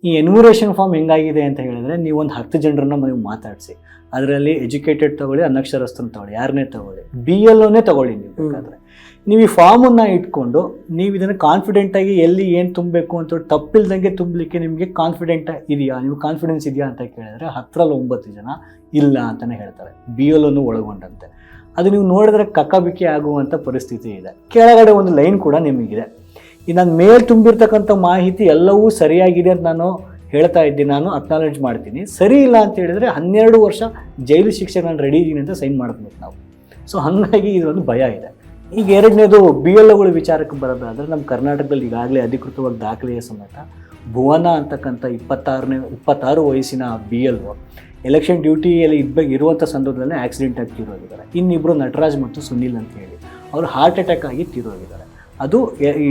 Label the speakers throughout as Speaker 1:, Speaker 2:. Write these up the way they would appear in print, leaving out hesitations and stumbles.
Speaker 1: ಈ enumeration form ಹೆಂಗಾಗಿದೆ ಅಂತ ಹೇಳಿದ್ರೆ, ನೀವು ಒಂದು 10 ಜನರನ್ನ ನೀವು ಮಾತಾಡಿಸಿ, ಅದರಲ್ಲಿ ಎಜುಕೇಟೆಡ್ ತಗೊಳ್ಳಿ, ಅನಕ್ಷರಸ್ಥನ ತಗೊಳ್ಳಿ, ಯಾರನ್ನೇ ತಗೊಳ್ಳಿ, BLOನೇ ತಗೊಳ್ಳಿ. ನೀವು ಬೇಕಾದ್ರೆ ನೀವು ಈ ಫಾರ್ಮನ್ನು ಇಟ್ಕೊಂಡು ನೀವು ಇದನ್ನು ಕಾನ್ಫಿಡೆಂಟಾಗಿ ಎಲ್ಲಿ ಏನು ತುಂಬಬೇಕು ಅಂತ ತಪ್ಪಿಲ್ದಂಗೆ ತುಂಬಲಿಕ್ಕೆ ನಿಮಗೆ ಕಾನ್ಫಿಡೆಂಟ್ ಇದೆಯಾ, ನೀವು ಕಾನ್ಫಿಡೆನ್ಸ್ ಇದೆಯಾ ಅಂತ ಕೇಳಿದ್ರೆ 10ರಲ್ಲಿ 9 ಜನ ಇಲ್ಲ ಅಂತಲೇ ಹೇಳ್ತಾರೆ, BLOನು ಒಳಗೊಂಡಂತೆ. ಅದು ನೀವು ನೋಡಿದ್ರೆ ಕಕ್ಕಬಿಕ್ಕಿ ಆಗುವಂಥ ಪರಿಸ್ಥಿತಿ ಇದೆ. ಕೆಳಗಡೆ ಒಂದು ಲೈನ್ ಕೂಡ ನಿಮಗಿದೆ, ಈ ನಾನು ಮೇಲೆ ತುಂಬಿರ್ತಕ್ಕಂಥ ಮಾಹಿತಿ ಎಲ್ಲವೂ ಸರಿಯಾಗಿದೆ ಅಂತ ನಾನು ಹೇಳ್ತಾ ಇದ್ದೀನಿ, ನಾನು ಅಕ್ನಾಲೇಜ್ ಮಾಡ್ತೀನಿ. ಸರಿ ಇಲ್ಲ ಅಂತ ಹೇಳಿದರೆ 12 ವರ್ಷ ಜೈಲು ಶಿಕ್ಷೆ ನಾನು ರೆಡಿ ಇದ್ದೀನಿ ಅಂತ ಸೈನ್ ಮಾಡ್ಬೇಕು ನಾವು. ಸೊ ಹಾಗಾಗಿ ಇದೊಂದು ಭಯ ಇದೆ. ಈಗ ಎರಡನೇದು BLOಗಳ ವಿಚಾರಕ್ಕೆ ಬರೋದಾದರೆ, ನಮ್ಮ ಕರ್ನಾಟಕದಲ್ಲಿ ಈಗಾಗಲೇ ಅಧಿಕೃತವಾಗಿ ದಾಖಲೆಯ ಸಮೇತ ಭುವನ ಅಂತಕ್ಕಂಥ 26 ವಯಸ್ಸಿನ BLO ಎಲೆಕ್ಷನ್ ಡ್ಯೂಟಿಯಲ್ಲಿ ಇರುವಂಥ ಸಂದರ್ಭದಲ್ಲಿ ಆಕ್ಸಿಡೆಂಟ್ ಆಗಿ ತೀರೋಗಿದ್ದಾರೆ. ಇನ್ನಿಬ್ಬರು ನಟರಾಜ್ ಮತ್ತು ಸುನಿಲ್ ಅಂತ ಹೇಳಿ ಅವರು ಹಾರ್ಟ್ ಅಟ್ಯಾಕ್ ಆಗಿ ತೀರೋಗಿದ್ದಾರೆ. ಅದು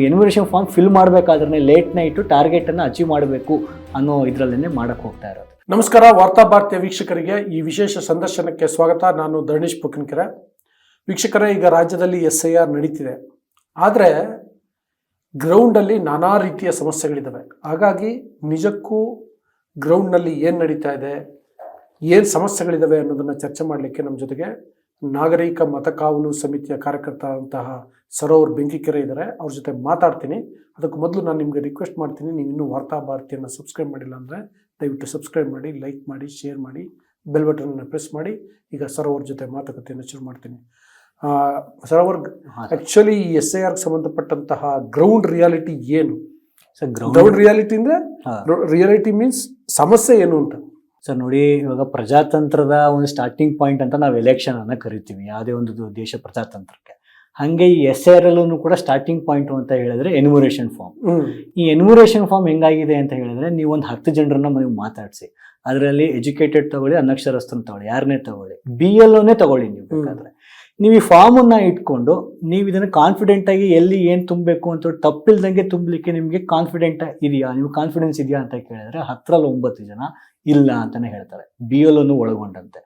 Speaker 1: ಎನ್ಯುಮರೇಷನ್ ಫಾರ್ಮ್ ಫಿಲ್ ಮಾಡಬೇಕಾದ್ರೆ ಲೇಟ್ ನೈಟು ಟಾರ್ಗೆಟನ್ನು ಅಚೀವ್ ಮಾಡಬೇಕು ಅನ್ನೋ ಇದರಲ್ಲೇ ಮಾಡೋಕ್ಕೆ ಹೋಗ್ತಾ ಇರೋದು.
Speaker 2: ನಮಸ್ಕಾರ, ವಾರ್ತಾ ಭಾರತೀಯ ವೀಕ್ಷಕರಿಗೆ ಈ ವಿಶೇಷ ಸಂದರ್ಶನಕ್ಕೆ ಸ್ವಾಗತ. ನಾನು ಧರಣೀಶ್ ಪುಕ್ಕನಕೆರೆ. ವೀಕ್ಷಕರೇ, ಈಗ ರಾಜ್ಯದಲ್ಲಿ SIR ನಡೀತಿದೆ, ಆದರೆ ಗ್ರೌಂಡಲ್ಲಿ ನಾನಾ ರೀತಿಯ ಸಮಸ್ಯೆಗಳಿದ್ದಾವೆ. ಹಾಗಾಗಿ ನಿಜಕ್ಕೂ ಗ್ರೌಂಡ್ನಲ್ಲಿ ಏನು ನಡೀತಾ ಇದೆ, ಏನು ಸಮಸ್ಯೆಗಳಿದ್ದಾವೆ ಅನ್ನೋದನ್ನು ಚರ್ಚೆ ಮಾಡಲಿಕ್ಕೆ ನಮ್ಮ ಜೊತೆಗೆ ನಾಗರಿಕ ಮತಕಾವಲು ಸಮಿತಿಯ ಕಾರ್ಯಕರ್ತರಂತಹ ಸರೋವರ್ ಬೆಂಕಿಕೆರೆ ಇದ್ದಾರೆ. ಅವ್ರ ಜೊತೆ ಮಾತಾಡ್ತೀನಿ. ಅದಕ್ಕೂ ಮೊದಲು ನಾನು ನಿಮಗೆ ರಿಕ್ವೆಸ್ಟ್ ಮಾಡ್ತೀನಿ, ನೀವು ಇನ್ನೂ ವಾರ್ತಾ ಭಾರತಿಯನ್ನು ಸಬ್ಸ್ಕ್ರೈಬ್ ಮಾಡಿಲ್ಲ ಅಂದರೆ ದಯವಿಟ್ಟು ಸಬ್ಸ್ಕ್ರೈಬ್ ಮಾಡಿ, ಲೈಕ್ ಮಾಡಿ, ಶೇರ್ ಮಾಡಿ, ಬೆಲ್ ಬಟನನ್ನು ಪ್ರೆಸ್ ಮಾಡಿ. ಈಗ ಸರೋವರ್ ಜೊತೆ ಮಾತುಕತೆಯನ್ನು ಶುರು ಮಾಡ್ತೀನಿ. ಸರೋವರ್, ಆ್ಯಕ್ಚುಲಿ ಈ SIRಗೆ ಸಂಬಂಧಪಟ್ಟಂತಹ ಗ್ರೌಂಡ್ ರಿಯಾಲಿಟಿ ಏನು? ಗ್ರೌಂಡ್ ರಿಯಾಲಿಟಿ ಅಂದರೆ ರಿಯಾಲಿಟಿ ಮೀನ್ಸ್ ಸಮಸ್ಯೆ ಏನು ಅಂತ.
Speaker 1: ಸರ್ ನೋಡಿ, ಇವಾಗ ಪ್ರಜಾತಂತ್ರದ ಒಂದು ಸ್ಟಾರ್ಟಿಂಗ್ ಪಾಯಿಂಟ್ ಅಂತ ನಾವು ಎಲೆಕ್ಷನ್ ಅನ್ನ ಕರಿತೀವಿ, ಯಾವುದೇ ಒಂದು ದೇಶ ಪ್ರಜಾತಂತ್ರಕ್ಕೆ. ಹಾಗೆ ಈ SIRಲ್ಲೂ ಕೂಡ ಸ್ಟಾರ್ಟಿಂಗ್ ಪಾಯಿಂಟ್ ಅಂತ ಹೇಳಿದ್ರೆ ಎನ್ಯುಮರೇಷನ್ ಫಾರ್ಮ್. ಈ ಎನ್ಯುಮರೇಷನ್ ಫಾರ್ಮ್ ಹೆಂಗಾಗಿದೆ ಅಂತ ಹೇಳಿದ್ರೆ, ನೀವು ಒಂದು 10 ಜನರನ್ನ ನೀವು ಮಾತಾಡಿಸಿ, ಅದರಲ್ಲಿ ಎಜುಕೇಟೆಡ್ ತಗೊಳ್ಳಿ, ಅನಕ್ಷರಸ್ಥನ ತಗೊಳ್ಳಿ, ಯಾರನ್ನೇ ತಗೊಳ್ಳಿ, BLOನೇ ತಗೊಳ್ಳಿ. ನೀವು ಬೇಕಾದ್ರೆ ನೀವು ಈ ಫಾರ್ಮನ್ನು ಇಟ್ಕೊಂಡು ನೀವು ಇದನ್ನು ಕಾನ್ಫಿಡೆಂಟಾಗಿ ಎಲ್ಲಿ ಏನು ತುಂಬಬೇಕು ಅಂತ ತಪ್ಪಿಲ್ದಂಗೆ ತುಂಬಲಿಕ್ಕೆ ನಿಮಗೆ ಕಾನ್ಫಿಡೆಂಟ್ ಇದೆಯಾ, ನೀವು ಕಾನ್ಫಿಡೆನ್ಸ್ ಇದೆಯಾ ಅಂತ ಕೇಳಿದ್ರೆ 10ರಲ್ಲಿ 9 ಜನ ಇಲ್ಲ ಅಂತಲೇ ಹೇಳ್ತಾರೆ, BLOನು ಒಳಗೊಂಡಂತೆ.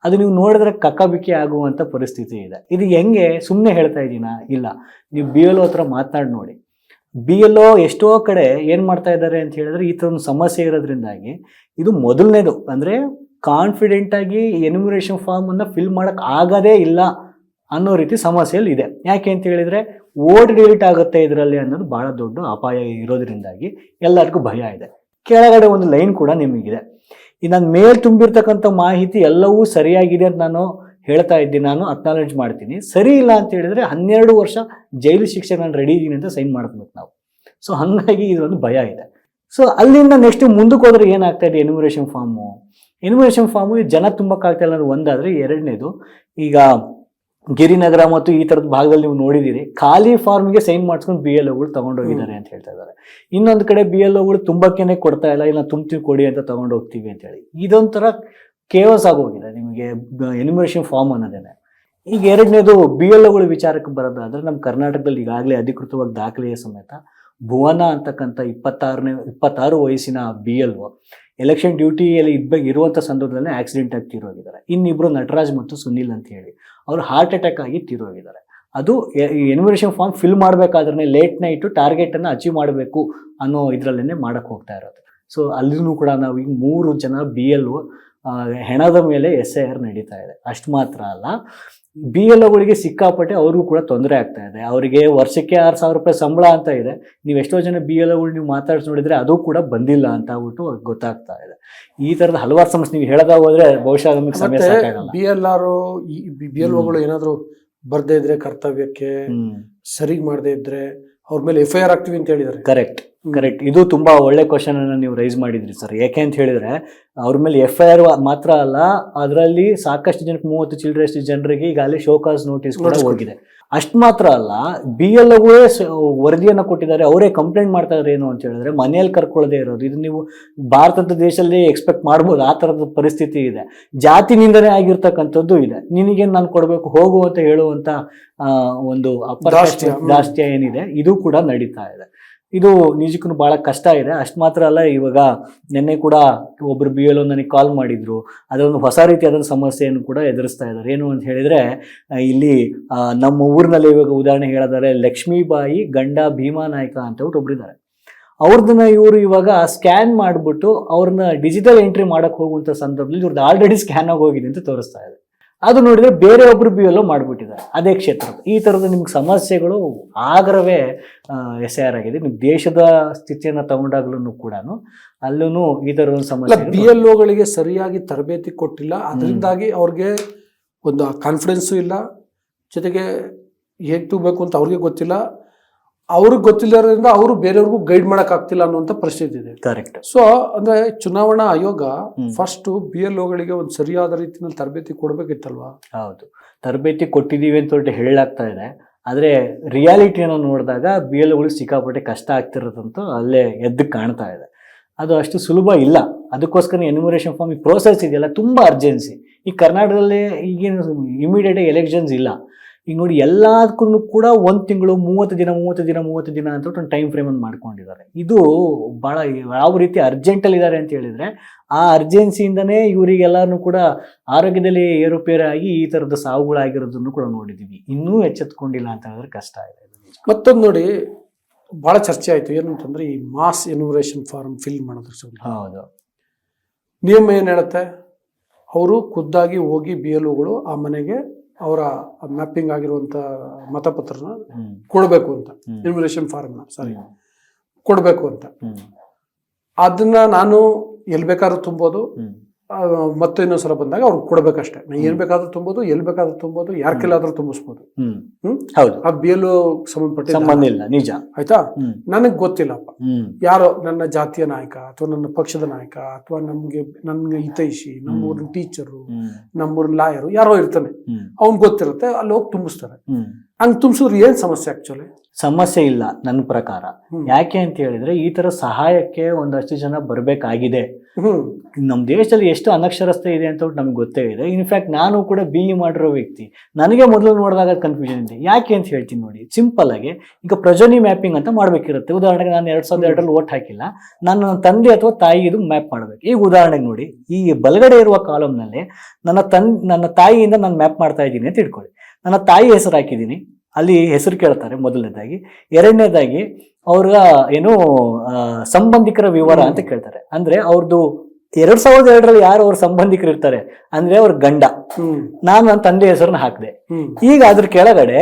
Speaker 1: ಅದು ನೀವು ನೋಡಿದ್ರೆ ಕಕ್ಕಬಿಕ್ಕಿ ಆಗುವಂಥ ಪರಿಸ್ಥಿತಿ ಇದೆ. ಇದು ಹೆಂಗೆ ಸುಮ್ಮನೆ ಹೇಳ್ತಾ ಇದ್ದೀನಾ? ಇಲ್ಲ, ನೀವು BLO ಹತ್ರ ಮಾತನಾಡಿ ನೋಡಿ. BLO ಎಷ್ಟೋ ಕಡೆ ಏನು ಮಾಡ್ತಾ ಇದ್ದಾರೆ ಅಂತ ಹೇಳಿದ್ರೆ, ಈ ಥರ ಒಂದು ಸಮಸ್ಯೆ ಇರೋದ್ರಿಂದಾಗಿ ಇದು ಮೊದಲನೇದು ಅಂದರೆ ಕಾನ್ಫಿಡೆಂಟಾಗಿ ಎನ್ಯುಮರೇಷನ್ ಫಾರ್ಮನ್ನು ಫಿಲ್ ಮಾಡೋಕ್ಕೆ ಆಗೋದೇ ಇಲ್ಲ ಅನ್ನೋ ರೀತಿ ಸಮಸ್ಯೆಯಲ್ಲಿ ಇದೆ. ಯಾಕೆ ಅಂತ ಹೇಳಿದರೆ ಓಡ್ ಡಿಲೀಟ್ ಆಗುತ್ತೆ ಇದರಲ್ಲಿ ಅನ್ನೋದು ಭಾಳ ದೊಡ್ಡ ಅಪಾಯ ಇರೋದ್ರಿಂದಾಗಿ ಎಲ್ಲರಿಗೂ ಭಯ ಇದೆ. ಕೆಳಗಡೆ ಒಂದು ಲೈನ್ ಕೂಡ ನಿಮಗಿದೆ, ಈ ನಾನು ಮೇಲೆ ತುಂಬಿರ್ತಕ್ಕಂಥ ಮಾಹಿತಿ ಎಲ್ಲವೂ ಸರಿಯಾಗಿದೆ ಅಂತ ನಾನು ಹೇಳ್ತಾ ಇದ್ದೀನಿ, ನಾನು ಅಕ್ನಾಲೇಜ್ ಮಾಡ್ತೀನಿ. ಸರಿ ಇಲ್ಲ ಅಂತ ಹೇಳಿದರೆ 12 ವರ್ಷ ಜೈಲು ಶಿಕ್ಷೆ ನಾನು ರೆಡಿ ಇದ್ದೀನಿ ಅಂತ ಸೈನ್ ಮಾಡ್ಬೇಕು ನಾವು. ಸೊ ಹಾಗಾಗಿ ಇದೊಂದು ಭಯ ಇದೆ. ಸೊ ಅಲ್ಲಿಂದ ನೆಕ್ಸ್ಟ್ ಮುಂದಕ್ಕೆ ಹೋದ್ರೆ ಏನಾಗ್ತಾ ಇದೆ, ಎನ್ಯುಮರೇಷನ್ ಫಾರ್ಮು ಜನ ತುಂಬಕ್ಕಾಗ್ತಾ ಇಲ್ಲ ಅನ್ನೋದು ಒಂದಾದರೆ, ಎರಡನೇದು ಈಗ ಗಿರಿನಗರ ಮತ್ತು ಈ ಥರದ ಭಾಗದಲ್ಲಿ ನೀವು ನೋಡಿದ್ದೀರಿ, ಖಾಲಿ ಫಾರ್ಮ್ಗೆ ಸೈನ್ ಮಾಡಿಸ್ಕೊಂಡು BLOಗಳು ತೊಗೊಂಡೋಗಿದ್ದಾರೆ ಅಂತ ಹೇಳ್ತಾ ಇದ್ದಾರೆ. ಇನ್ನೊಂದು ಕಡೆ BLOಗಳು ತುಂಬಕ್ಕೇನೆ ಕೊಡ್ತಾ ಇಲ್ಲ ತುಂಬ್ತೀವಿ ಕೊಡಿ ಅಂತ ತೊಗೊಂಡು ಹೋಗ್ತೀವಿ ಅಂತ ಹೇಳಿ ಇದೊಂಥರ ಕೇವಸ್ ಆಗೋಗಿದೆ ನಿಮಗೆ ಎನ್ಯುಮರೇಷನ್ ಫಾರ್ಮ್ ಅನ್ನೋದೇನೆ. ಈಗ ಎರಡನೇದು BLOಗಳ ವಿಚಾರಕ್ಕೆ ಬರೋದಾದರೆ, ನಮ್ಮ ಕರ್ನಾಟಕದಲ್ಲಿ ಈಗಾಗಲೇ ಅಧಿಕೃತವಾಗಿ ದಾಖಲೆಯ ಸಮೇತ ಭುವನ ಅಂತಕ್ಕಂಥ 26 ವಯಸ್ಸಿನ BLO ಎಲೆಕ್ಷನ್ ಡ್ಯೂಟಿಯಲ್ಲಿ ಇರುವಂಥ ಸಂದರ್ಭದಲ್ಲಿ ಆಕ್ಸಿಡೆಂಟ್ ಆಗಿ ತೀರೋಗಿದ್ದಾರೆ. ಇನ್ನಿಬ್ಬರು ನಟರಾಜ್ ಮತ್ತು ಸುನಿಲ್ ಅಂತ ಹೇಳಿ ಅವರು ಹಾರ್ಟ್ ಅಟ್ಯಾಕ್ ಆಗಿ ತೀರೋಗಿದ್ದಾರೆ. ಅದು ಎನ್ಯುಮರೇಷನ್ ಫಾರ್ಮ್ ಫಿಲ್ ಮಾಡಬೇಕಾದ್ರೆ ಲೇಟ್ ನೈಟು ಟಾರ್ಗೆಟನ್ನು ಅಚೀವ್ ಮಾಡಬೇಕು ಅನ್ನೋ ಇದರಲ್ಲೇ ಮಾಡೋಕ್ಕೆ ಹೋಗ್ತಾ ಇರೋದು. ಸೊ ಅಲ್ಲಿನೂ ಕೂಡ ನಾವು ಈಗ 3 ಜನ BLO ಹೆಣದ ಮೇಲೆ SIR ನಡೀತಾ ಇದೆ. ಅಷ್ಟು ಮಾತ್ರ ಅಲ್ಲ, BLOಗಳಿಗೆ ಸಿಕ್ಕಾಪಟ್ಟೆ ಅವ್ರಿಗೂ ಕೂಡ ತೊಂದರೆ ಆಗ್ತಾ ಇದೆ. ಅವರಿಗೆ ವರ್ಷಕ್ಕೆ 6,000 ರೂಪಾಯಿ ಸಂಬಳ ಅಂತ ಇದೆ. ನೀವು ಎಷ್ಟೋ ಜನ BLOಗಳು ನೀವು ಮಾತಾಡಿಸಿ ನೋಡಿದರೆ ಅದು ಕೂಡ ಬಂದಿಲ್ಲ ಅಂತ ಆಗ್ಬಿಟ್ಟು ಗೊತ್ತಾಗ್ತಾ ಇದೆ. ಈ ಥರದ ಹಲವಾರು ಸಮಸ್ಯೆ ನೀವು ಹೇಳ್ತಾ ಹೋದ್ರೆ ಬಹುಶಃ ನಮಗೆ ಸಮಯ ಸಾಕಾಗಲ್ಲ.
Speaker 2: BLOಗಳು ಏನಾದರೂ ಬರ್ದೇ ಇದ್ರೆ ಕರ್ತವ್ಯಕ್ಕೆ ಸರಿ ಮಾಡದೇ ಇದ್ರೆ ಅವ್ರ ಮೇಲೆ FIR ಆಗ್ತೀವಿ ಅಂತ ಹೇಳಿದ್ದಾರೆ.
Speaker 1: ಕರೆಕ್ಟ್. ಇದು ತುಂಬಾ ಒಳ್ಳೆ ಕ್ವಶನ್ ಅನ್ನು ನೀವು ರೈಸ್ ಮಾಡಿದ್ರಿ ಸರ್. ಯಾಕೆ ಅಂತ ಹೇಳಿದ್ರೆ ಅವ್ರ ಮೇಲೆ FIR ಮಾತ್ರ ಅಲ್ಲ, ಅದರಲ್ಲಿ ಸಾಕಷ್ಟು ಜನಕ್ಕೆ 30 ಚಿಲ್ಲರೆಷ್ಟು ಜನರಿಗೆ ಈಗಾಗಲೇ ಶೋಕಾಸ್ ನೋಟಿಸ್ ಕೂಡ ಹೋಗಿದೆ. ಅಷ್ಟು ಮಾತ್ರ ಅಲ್ಲ, BLOಗಳೇ ವರದಿಯನ್ನು ಕೊಟ್ಟಿದ್ದಾರೆ, ಅವರೇ ಕಂಪ್ಲೇಂಟ್ ಮಾಡ್ತಾ ಇದ್ದಾರೆ. ಏನು ಅಂತ ಹೇಳಿದ್ರೆ ಮನೆಯಲ್ಲಿ ಕರ್ಕೊಳ್ಳದೆ ಇರೋದು. ಇದು ನೀವು ಭಾರತದ ದೇಶದಲ್ಲಿ ಎಕ್ಸ್ಪೆಕ್ಟ್ ಮಾಡ್ಬೋದು, ಆ ಥರದ ಪರಿಸ್ಥಿತಿ ಇದೆ. ಜಾತಿ ನಿಂದನೆ ಆಗಿರ್ತಕ್ಕಂಥದ್ದು ಇದೆ. ನಿನಗೇನು ನಾನು ಕೊಡಬೇಕು ಹೋಗು ಅಂತ ಹೇಳುವಂಥ ಒಂದು ದಾಷ್ಟ್ಯ ಏನಿದೆ ಇದು ಕೂಡ ನಡೀತಾ ಇದೆ. ಇದು ನಿಜಕ್ಕೂ ಭಾಳ ಕಷ್ಟ ಇದೆ. ಅಷ್ಟು ಮಾತ್ರ ಅಲ್ಲ, ಇವಾಗ ನಿನ್ನೆ ಕೂಡ ಒಬ್ಬರು BLO ನನಗೆ ಕಾಲ್ ಮಾಡಿದ್ರು, ಅದೊಂದು ಹೊಸ ರೀತಿಯಾದ ಸಮಸ್ಯೆಯನ್ನು ಕೂಡ ಎದುರಿಸ್ತಾ ಇದ್ದಾರೆ. ಏನು ಅಂತ ಹೇಳಿದರೆ, ಇಲ್ಲಿ ನಮ್ಮ ಊರಿನಲ್ಲಿ ಇವಾಗ ಉದಾಹರಣೆ ಹೇಳಿದರೆ ಲಕ್ಷ್ಮೀಬಾಯಿ ಗಂಡ ಭೀಮಾ ನಾಯ್ಕ ಅಂತ ಒಬ್ಬರಿದ್ದಾರೆ. ಅವ್ರದನ್ನ ಇವರು ಇವಾಗ ಸ್ಕ್ಯಾನ್ ಮಾಡ್ಬಿಟ್ಟು ಅವ್ರನ್ನ ಡಿಜಿಟಲ್ ಎಂಟ್ರಿ ಮಾಡಕ್ ಹೋಗುವಂತ ಸಂದರ್ಭದಲ್ಲಿ ಇವ್ರದ್ದು ಆಲ್ರೆಡಿ ಸ್ಕ್ಯಾನ್ ಆಗಿ ಹೋಗಿದೆ ಅಂತ ತೋರಿಸ್ತಾ ಇದೆ. ಅದು ನೋಡಿದ್ರೆ ಬೇರೆ ಒಬ್ರು BLO ಮಾಡ್ಬಿಟ್ಟಿದ್ದಾರೆ ಅದೇ ಕ್ಷೇತ್ರದ. ಈ ತರದ ನಿಮ್ಗೆ ಸಮಸ್ಯೆಗಳು ಆಗರವೇ SIR ಆಗಿದೆ. ನೀವು ದೇಶದ ಸ್ಥಿತಿಯನ್ನ ತಗೊಂಡಾಗ್ಲೂ ಕೂಡ ಅಲ್ಲೂ ಈ ತರದ ಒಂದು ಸಮಸ್ಯೆ.
Speaker 2: BLOಗಳಿಗೆ ಸರಿಯಾಗಿ ತರಬೇತಿ ಕೊಟ್ಟಿಲ್ಲ, ಅದರಿಂದಾಗಿ ಅವ್ರಿಗೆ ಒಂದು ಕಾನ್ಫಿಡೆನ್ಸು ಇಲ್ಲ, ಜೊತೆಗೆ ಹೇಗೆ ತಗೋಬೇಕು ಅಂತ ಅವ್ರಿಗೆ ಗೊತ್ತಿಲ್ಲ, ಅವ್ರಿಗೆ ಗೊತ್ತಿಲ್ಲದ್ರಿಂದ ಅವರು ಬೇರೆಯವ್ರಿಗೂ ಗೈಡ್ ಮಾಡಕ್ ಆಗ್ತಿಲ್ಲ ಅನ್ನುವಂಥ ಪರಿಸ್ಥಿತಿ ಇದೆ.
Speaker 1: ಕರೆಕ್ಟ್.
Speaker 2: ಸೊ ಅಂದ್ರೆ ಚುನಾವಣಾ ಆಯೋಗ ಫಸ್ಟ್ BLOಗಳಿಗೆ ಒಂದು ಸರಿಯಾದ ರೀತಿಯಲ್ಲಿ ತರಬೇತಿ ಕೊಡ್ಬೇಕಿತ್ತಲ್ವಾ?
Speaker 1: ಹೌದು, ತರಬೇತಿ ಕೊಟ್ಟಿದೀವಿ ಅಂತ ಹೇಳಲಾಗ್ತಾ ಇದೆ. ಆದ್ರೆ ರಿಯಾಲಿಟಿಯನ್ನು ನೋಡಿದಾಗ BLOಗಳು ಸಿಕ್ಕಾಪಟ್ಟೆ ಕಷ್ಟ ಆಗ್ತಿರೋದಂತೂ ಅಲ್ಲೇ ಎದ್ದು ಕಾಣ್ತಾ ಇದೆ. ಅದು ಅಷ್ಟು ಸುಲಭ ಇಲ್ಲ. ಅದಕ್ಕೋಸ್ಕರ ಎನ್ಯುಮರೇಷನ್ ಫಾರ್ಮ್ ಈ ಪ್ರೋಸೆಸ್ ಇದೆಯಲ್ಲ ತುಂಬಾ ಅರ್ಜೆನ್ಸಿ. ಈ ಕರ್ನಾಟಕದಲ್ಲಿ ಈಗೇನು ಇಮಿಡಿಯೇಟ್ ಎಲೆಕ್ಷನ್ಸ್ ಇಲ್ಲ. ಈಗ ನೋಡಿ ಎಲ್ಲದಕ್ಕೂ ಕೂಡ 1 ತಿಂಗಳು 30 ದಿನ ಅಂತ ಒಂದು ಟೈಮ್ ಫ್ರೇಮ್ ಅನ್ನು ಮಾಡ್ಕೊಂಡಿದ್ದಾರೆ. ಇದು ಬಹಳ ಯಾವ ರೀತಿ ಅರ್ಜೆಂಟಲ್ಲಿ ಇದ್ದಾರೆ ಅಂತ ಹೇಳಿದ್ರೆ ಆ ಅರ್ಜೆನ್ಸಿಯಿಂದನೇ ಇವರಿಗೆಲ್ಲರೂ ಕೂಡ ಆರೋಗ್ಯದಲ್ಲಿ ಏರುಪೇರಾಗಿ ಈ ತರದ ಸಾವುಗಳಾಗಿರೋದನ್ನು ಕೂಡ ನೋಡಿದೀವಿ. ಇನ್ನೂ ಎಚ್ಚೆತ್ಕೊಂಡಿಲ್ಲ ಅಂತ ಹೇಳಿದ್ರೆ ಕಷ್ಟ ಇದೆ.
Speaker 2: ಮತ್ತೊಂದು ನೋಡಿ, ಬಹಳ ಚರ್ಚೆ ಆಯ್ತು ಏನಂತಂದ್ರೆ ಈ ಮಾಸ್ ಎನ್ಯುಮರೇಷನ್ ಫಾರ್ಮ್ ಫಿಲ್ ಮಾಡೋದ್ರ ಸಂಬಂಧ.
Speaker 1: ಹೌದು,
Speaker 2: ನಿಯಮ ಏನ್ ಹೇಳುತ್ತೆ, ಅವರು ಖುದ್ದಾಗಿ ಹೋಗಿ BLOಗಳು ಆ ಮನೆಗೆ ಅವರ ಮ್ಯಾಪಿಂಗ್ ಆಗಿರುವಂತ ಮತಪತ್ರನ ಕೊಡಬೇಕು ಅಂತ, ಎನ್ಯುಮರೇಷನ್ ಫಾರ್ಮ್ನ ಕೊಡಬೇಕು ಅಂತ. ಅದನ್ನ ನಾನು ಎಲ್ಲಿ ಬೇಕಾದ್ರೂ ತುಂಬೋದು, ಮತ್ತೆ ಇನ್ನೊಂದ್ಸಲ ಬಂದಾಗ ಅವ್ರಿಗೆ ಕೊಡ್ಬೇಕಷ್ಟೇ. ನಾ ಏನ್ ಬೇಕಾದ್ರೂ ತುಂಬೋದು, ಎಲ್ಲಿ ಬೇಕಾದ್ರೂ ತುಂಬೋದು, ಯಾರ ಕೈಲಾದ್ರೂ ತುಂಬಿಸ್ಬೋದು. ಆ BLO ಸಂಬಂಧಪಟ್ಟ
Speaker 1: ಸಂಬಂಧ ಇಲ್ಲ, ನಿಜ.
Speaker 2: ಆಯ್ತಾ? ನನಗ್ ಗೊತ್ತಿಲ್ಲಪ್ಪ, ಯಾರೋ ನನ್ನ ಜಾತಿಯ ನಾಯಕ ಅಥವಾ ನನ್ನ ಪಕ್ಷದ ನಾಯಕ ಅಥವಾ ನನ್ಗೆ ಹಿತೈಷಿ, ನಮ್ಮೂರಿನ ಟೀಚರು, ನಮ್ಮೂರಿನ ಲಾಯರು ಯಾರೋ ಇರ್ತಾನೆ, ಅವ್ನ್ ಗೊತ್ತಿರುತ್ತೆ, ಅಲ್ಲಿ ಹೋಗಿ ತುಂಬಿಸ್ತಾರೆ. ಹಂಗ್ ತುಂಬಿಸಿದ್ರೆ ಏನ್ ಸಮಸ್ಯೆ? ಆಕ್ಚುಲಿ
Speaker 1: ಸಮಸ್ಯೆ ಇಲ್ಲ ನನ್ನ ಪ್ರಕಾರ. ಯಾಕೆ ಅಂತ ಹೇಳಿದ್ರೆ ಈ ತರ ಸಹಾಯಕ್ಕೆ ಒಂದಷ್ಟು ಜನ ಬರ್ಬೇಕಾಗಿದೆ. ನಮ್ ದೇಶದಲ್ಲಿ ಎಷ್ಟು ಅನಕ್ಷರಸ್ತೆ ಇದೆ ಅಂತ ನಮ್ಗೆ ಗೊತ್ತೇ ಇದೆ. ಇನ್ಫ್ಯಾಕ್ಟ್ ನಾನು ಕೂಡ BE ಮಾಡಿರೋ ವ್ಯಕ್ತಿ. ನನಗೆ ಮೊದಲು ನೋಡಿದಾಗ ಕನ್ಫ್ಯೂಷನ್ ಇದೆ. ಯಾಕೆ ಅಂತ ಹೇಳ್ತೀನಿ ನೋಡಿ. ಸಿಂಪಲ್ ಆಗಿ ಈಗ ಪ್ರಜನಿ ಮ್ಯಾಪಿಂಗ್ ಅಂತ ಮಾಡ್ಬೇಕಿರುತ್ತೆ. ಉದಾಹರಣೆಗೆ ನಾನು 2002 ಓಟ್ ಹಾಕಿಲ್ಲ, ನನ್ನ ತಂದೆ ಅಥವಾ ತಾಯಿ ಇದು ಮ್ಯಾಪ್ ಮಾಡ್ಬೇಕು. ಈಗ ಉದಾಹರಣೆಗೆ ನೋಡಿ, ಈ ಬಲಗಡೆ ಇರುವ ಕಾಲಮ್ನಲ್ಲಿ ನನ್ನ ತಾಯಿಯಿಂದ ನಾನು ಮ್ಯಾಪ್ ಮಾಡ್ತಾ ಇದ್ದೀನಿ ಅಂತ ಇಟ್ಕೊಳ್ಳಿ. ನನ್ನ ತಾಯಿ ಹೆಸರು ಹಾಕಿದ್ದೀನಿ, ಅಲ್ಲಿ ಹೆಸರು ಕೇಳ್ತಾರೆ ಮೊದಲನೇದಾಗಿ. ಎರಡನೇದಾಗಿ ಅವ್ರ ಏನು ಸಂಬಂಧಿಕರ ವಿವರ ಅಂತ ಕೇಳ್ತಾರೆ. ಅಂದ್ರೆ ಅವ್ರದ್ದು 2002 ಯಾರು ಅವ್ರ ಸಂಬಂಧಿಕರು ಇರ್ತಾರೆ ಅಂದ್ರೆ ಅವ್ರ ಗಂಡ. ನಾನು ನನ್ನ ತಂದೆ ಹೆಸರನ್ನ ಹಾಕಿದೆ. ಈಗ ಅದ್ರ ಕೆಳಗಡೆ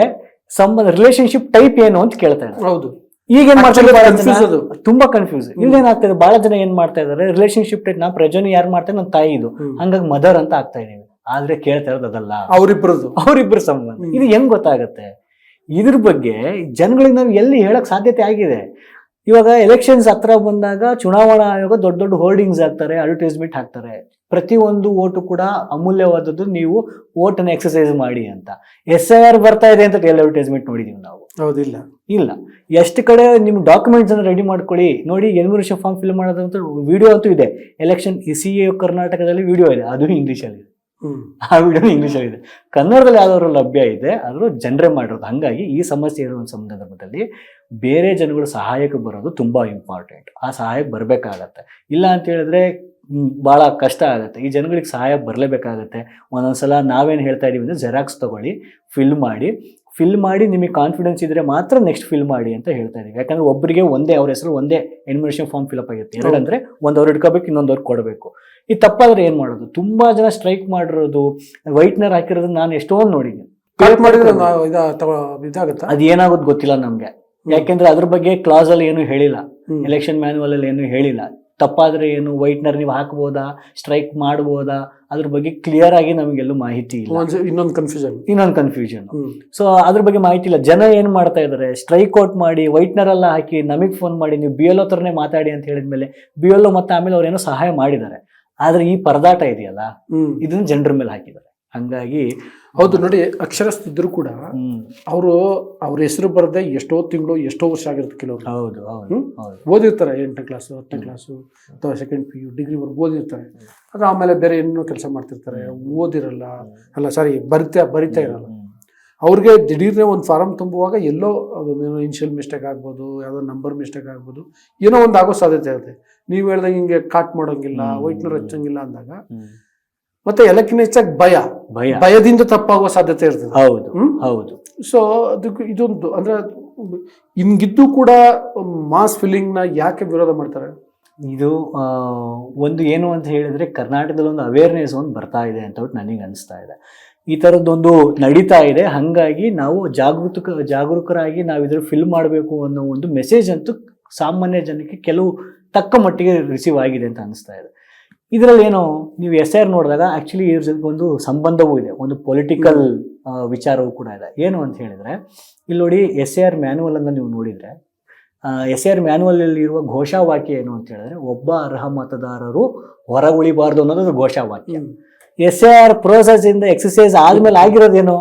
Speaker 1: ರಿಲೇಶನ್ಶಿಪ್ ಟೈಪ್ ಏನು ಅಂತ ಕೇಳ್ತಾ ಇದ್ದಾರೆ.
Speaker 2: ಹೌದು,
Speaker 1: ಈಗ ಏನ್ ಮಾಡ್ತಾರೆ, ತುಂಬಾ ಕನ್ಫ್ಯೂಸ್. ಇಲ್ಲೇನಾಗ್ತದೆ, ಬಹಳ ಜನ ಏನ್ ಮಾಡ್ತಾ ಇದಾರೆ, ರಿಲೇಶನ್ಶಿಪ್ ಟೈಪ್ ನಾ ಪ್ರಜೋನಿ ಯಾರು ಮಾಡ್ತಾರೆ, ನನ್ನ ತಾಯಿ ಇದು, ಹಂಗಾಗಿ ಮದರ್ ಅಂತ ಆಗ್ತಾ ಇದೀವಿ. ಆದ್ರೆ ಕೇಳ್ತಾ ಇರೋದು ಅದಲ್ಲ, ಅವರಿಬ್ರು ಸಂಬಂಧ. ಇದು ಹೆಂಗ್ ಗೊತ್ತಾಗತ್ತೆ? ಇದ್ರ ಬಗ್ಗೆ ಜನಗಳಿಗೆ ನಾವು ಎಲ್ಲಿ ಹೇಳಕ್ ಸಾಧ್ಯತೆ ಆಗಿದೆ. ಇವಾಗ ಎಲೆಕ್ಷನ್ಸ್ ಹತ್ರ ಬಂದಾಗ ಚುನಾವಣಾ ಆಯೋಗ ದೊಡ್ಡ ದೊಡ್ಡ ಹೋರ್ಡಿಂಗ್ಸ್ ಹಾಕ್ತಾರೆ, ಅಡ್ವರ್ಟೈಸ್ಮೆಂಟ್ ಹಾಕ್ತಾರೆ. ಪ್ರತಿಯೊಂದು ಓಟು ಕೂಡ ಅಮೂಲ್ಯವಾದದ್ದು, ನೀವು ಓಟನ್ನು ಎಕ್ಸರ್ಸೈಸ್ ಮಾಡಿ ಅಂತ. SIR ಬರ್ತಾ ಇದೆ ಅಂತ ಅಡ್ವರ್ಟೈಸ್ಮೆಂಟ್ ನೋಡಿದೀವಿ ನಾವು.
Speaker 2: ಹೌದಿಲ್ಲ? ಇಲ್ಲ.
Speaker 1: ಎಷ್ಟು ಕಡೆ ನಿಮ್ ಡಾಕ್ಯುಮೆಂಟ್ಸ್ ಅನ್ನು ರೆಡಿ ಮಾಡ್ಕೊಳ್ಳಿ ನೋಡಿ. ಎನ್ಯುಮರೇಷನ್ ಫಾರ್ಮ್ ಫಿಲ್ ಮಾಡೋದಂತ ವಿಡಿಯೋ ಅಂತೂ ಇದೆ. ಎಲೆಕ್ಷನ್ CA ಕರ್ನಾಟಕದಲ್ಲಿ ವಿಡಿಯೋ ಇದೆ, ಅದು ಇಂಗ್ಲಿಷಲ್ಲಿ ಇದೆ. ಆ ವಿಡಿಯೋ ಇಂಗ್ಲಿಷಲ್ಲಿ ಇದೆ. ಕನ್ನಡದಲ್ಲಿ ಯಾವ್ದಾದ್ರು ಲಭ್ಯ ಇದೆ, ಆದ್ರೂ ಜನರೇ ಮಾಡಿರೋದು. ಹಂಗಾಗಿ ಈ ಸಮಸ್ಯೆ ಇರುವ ಸಂದರ್ಭದಲ್ಲಿ ಬೇರೆ ಜನಗಳು ಸಹಾಯಕ್ಕೆ ಬರೋದು ತುಂಬಾ ಇಂಪಾರ್ಟೆಂಟ್. ಆ ಸಹಾಯಕ್ಕೆ ಬರ್ಬೇಕಾಗತ್ತೆ. ಇಲ್ಲ ಅಂತ ಹೇಳಿದ್ರೆ ಬಹಳ ಕಷ್ಟ ಆಗುತ್ತೆ. ಈ ಜನಗಳಿಗೆ ಸಹಾಯ ಬರಲೇಬೇಕಾಗತ್ತೆ. ಒಂದೊಂದ್ಸಲ ನಾವೇನು ಹೇಳ್ತಾ ಇದೀವಿ ಅಂದ್ರೆ ಜೆರಾಕ್ಸ್ ತಗೊಳ್ಳಿ, ಫಿಲ್ ಮಾಡಿ ನಿಮಗೆ ಕಾನ್ಫಿಡೆನ್ಸ್ ಇದ್ರೆ ಮಾತ್ರ ನೆಕ್ಸ್ಟ್ ಫಿಲ್ ಮಾಡಿ ಅಂತ ಹೇಳ್ತಾ ಇದೀವಿ. ಯಾಕಂದ್ರೆ ಒಬ್ಬರಿಗೆ ಒಂದೇ, ಅವ್ರ ಹೆಸರು ಒಂದೇ ಎನ್ಯುಮರೇಷನ್ ಫಾರ್ಮ್ ಫಿಲ್ ಅಪ್ ಆಗುತ್ತೆ. ಎರಡಂದ್ರೆ ಒಂದವ್ರು ಇಟ್ಕೋಬೇಕು, ಇನ್ನೊಂದವ್ರು ಕೊಡಬೇಕು. ಈ ತಪ್ಪಾದ್ರೆ ಏನ್ ಮಾಡೋದು? ತುಂಬಾ ಜನ ಸ್ಟ್ರೈಕ್ ಮಾಡಿರೋದು, ವೈಟ್ನರ್ ಹಾಕಿರೋದು ನಾನು ಎಷ್ಟೊಂದು ನೋಡಿದ್ದೀನಿ. ಅದ್ ಏನಾಗೋದು ಗೊತ್ತಿಲ್ಲ ನಮ್ಗೆ. ಯಾಕೆಂದ್ರೆ ಅದ್ರ ಬಗ್ಗೆ ಕ್ಲಾಸ್ ಅಲ್ಲಿ ಏನು ಹೇಳಿಲ್ಲ, ಎಲೆಕ್ಷನ್ ಮ್ಯಾನ್ಯುವಲ್ ಅಲ್ಲಿ ಏನು ಹೇಳಿಲ್ಲ. ತಪ್ಪಾದ್ರೆ ಏನು, ವೈಟ್ನರ್ ನೀವು ಹಾಕ್ಬೋದಾ, ಸ್ಟ್ರೈಕ್ ಮಾಡ್ಬೋದಾ, ಅದ್ರ ಬಗ್ಗೆ ಕ್ಲಿಯರ್ ಆಗಿ ನಮಗೆಲ್ಲೂ ಮಾಹಿತಿ ಇಲ್ಲ.
Speaker 2: ಇನ್ನೊಂದು
Speaker 1: ಕನ್ಫ್ಯೂಷನ್. ಸೊ ಅದ್ರ ಬಗ್ಗೆ ಮಾಹಿತಿ ಇಲ್ಲ. ಜನ ಏನ್ ಮಾಡ್ತಾ ಇದಾರೆ, ಸ್ಟ್ರೈಕ್ ಔಟ್ ಮಾಡಿ ವೈಟ್ನರ್ ಎಲ್ಲ ಹಾಕಿ ನಮಗ್ ಫೋನ್ ಮಾಡಿ ನೀವು BLO ತರನೇ ಮಾತಾಡಿ ಅಂತ ಹೇಳಿದ್ಮೇಲೆ BLO ಮತ್ತೆ ಆಮೇಲೆ ಅವ್ರೇನೋ ಸಹಾಯ ಮಾಡಿದ್ದಾರೆ. ಆದ್ರೆ ಈ ಪರದಾಟ ಇದೆಯಲ್ಲ, ಇದನ್ನ ಜನರ ಮೇಲೆ ಹಾಕಿದ್ದಾರೆ. ಹಂಗಾಗಿ
Speaker 2: ಹೌದು ನೋಡಿ, ಅಕ್ಷರಸ್ಥಿದ್ರು ಕೂಡ ಅವರು ಅವ್ರ ಹೆಸರು ಬರದೆ ಎಷ್ಟೋ ತಿಂಗಳು ಎಷ್ಟೋ ವರ್ಷ ಆಗಿರುತ್ತೆ ಕೆಲವರು.
Speaker 1: ಹೌದು,
Speaker 2: ಓದಿರ್ತಾರೆ 8ನೇ ಕ್ಲಾಸು 10ನೇ ಕ್ಲಾಸು ಅಥವಾ ಸೆಕೆಂಡ್ PU ಡಿಗ್ರಿವರೆಗೂ ಓದಿರ್ತಾರೆ. ಅದು ಆಮೇಲೆ ಬೇರೆ ಏನೋ ಕೆಲಸ ಮಾಡ್ತಿರ್ತಾರೆ, ಓದಿರಲ್ಲ, ಬರಿತಾ ಇರಲ್ಲ. ಅವ್ರಿಗೆ ದಿಢೀರ್ನೆ ಒಂದು ಫಾರಂ ತುಂಬುವಾಗ ಎಲ್ಲೋ ಅದೊಂದೇನೋ ಇನಿಷಿಯಲ್ ಮಿಸ್ಟೇಕ್ ಆಗ್ಬೋದು, ಯಾವುದೋ ನಂಬರ್ ಮಿಸ್ಟೇಕ್ ಆಗ್ಬೋದು, ಏನೋ ಒಂದು ಆಗೋ ಸಾಧ್ಯತೆ ಇರುತ್ತೆ. ನೀವು ಹೇಳ್ದಂಗೆ ಹಿಂಗೆ ಕಾಟ್ ಮಾಡೋಂಗಿಲ್ಲ, ವೈಟ್ನರ್ ಹಚ್ಚಂಗಿಲ್ಲ ಅಂದಾಗ ಮತ್ತೆ ಎಲ್ಲಕ್ಕಿಂತ ಹೆಚ್ಚಾಗಿ ಭಯದಿಂದ ತಪ್ಪಾಗುವ ಸಾಧ್ಯತೆ ಇರ್ತದೆ.
Speaker 1: ಹೌದು ಹೌದು.
Speaker 2: ಸೊ ಅದಕ್ಕೆ ಇದೊಂದು ಅಂದ್ರೆ ಹಿಂಗಿದ್ದು ಕೂಡ ಮಾಸ್ ಫಿಲ್ಲಿಂಗ್ ನ ಯಾಕೆ ವಿರೋಧ ಮಾಡ್ತಾರೆ?
Speaker 1: ಇದು ಒಂದು ಏನು ಅಂತ ಹೇಳಿದ್ರೆ ಕರ್ನಾಟಕದಲ್ಲಿ ಒಂದು ಅವೇರ್ನೆಸ್ ಒಂದು ಬರ್ತಾ ಇದೆ ಅಂತ ನನಗೆ ಅನಿಸ್ತಾ ಇದೆ. ಈ ಥರದ್ದೊಂದು ನಡೀತಾ ಇದೆ, ಹಾಗಾಗಿ ನಾವು ಜಾಗರೂಕರಾಗಿ ನಾವು ಇದ್ರ ಫಿಲ್ ಮಾಡಬೇಕು ಅನ್ನೋ ಒಂದು ಮೆಸೇಜ್ ಅಂತೂ ಸಾಮಾನ್ಯ ಜನಕ್ಕೆ ಕೆಲವು ತಕ್ಕ ಮಟ್ಟಿಗೆ ರಿಸೀವ್ ಆಗಿದೆ ಅಂತ ಅನಿಸ್ತಾ ಇದೆ. ಇದರಲ್ಲಿ ಏನು ನೀವು SIR ನೋಡಿದಾಗ ಆ್ಯಕ್ಚುಲಿ ಇದ್ರ ಜೊತೆಗೆ ಒಂದು ಸಂಬಂಧವೂ ಇದೆ, ಒಂದು ಪೊಲಿಟಿಕಲ್ ವಿಚಾರವೂ ಕೂಡ ಇದೆ. ಏನು ಅಂತ ಹೇಳಿದ್ರೆ ಇಲ್ಲಿ ನೋಡಿ, SIR ಮ್ಯಾನ್ಯುವಲ್ ಅನ್ನು ನೀವು ನೋಡಿದರೆ SIR ಮ್ಯಾನ್ಯುವಲ್ ಇರುವ ಘೋಷವಾಕ್ಯ ಏನು ಅಂತ ಹೇಳಿದ್ರೆ ಒಬ್ಬ ಅರ್ಹ ಮತದಾರರು ಹೊರಗುಳಿಬಾರ್ದು ಅನ್ನೋದು ಘೋಷವಾಕ್ಯ. SIR ಪ್ರೋಸೆಸ್ ಇಂದ ಎಕ್ಸಸೈಸ್ ಆದ್ಮೇಲೆ ಆಗಿರೋದೇನು,